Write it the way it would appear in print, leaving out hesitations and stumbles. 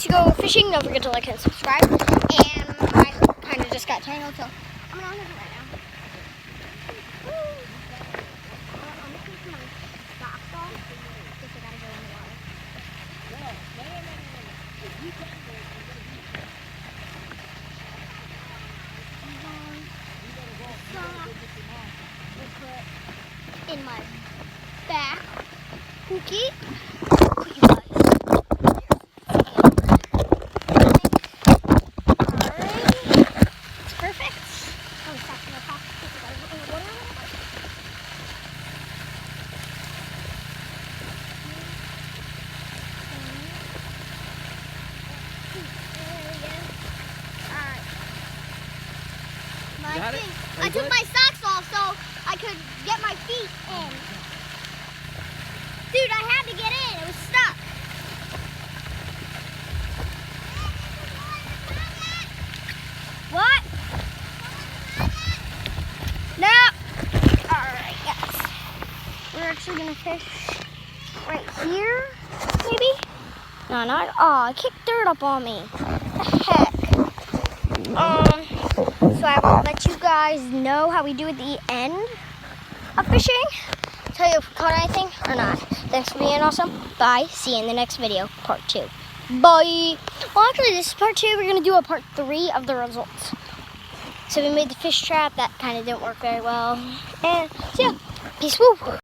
going to go fishing. Don't forget to like and subscribe. And my hook kind of just got tangled, so I'm gonna unhook it right now. I'm looking for my socks off. Guess I gotta go in the water. In my back cookie. Put you guys. Alright. It's perfect. Oh, it's stuck in my pocket. I gotta go in the water. Alright. I took my socks off so I could get my feet in. Dude, I had to get in. It was stuck. What? No. Alright, guys. We're actually going to fish right here, maybe? No, not. Oh, I kicked dirt up on me. What the heck? So I will let you guys know how we do at the end of fishing. Tell you if we caught anything or not. Thanks for being awesome. Bye. See you in the next video, part 2. Bye. Well, actually, this is part 2. We're going to do a part 3 of the results. So we made the fish trap. That kind of didn't work very well. And so yeah, peace. Woo.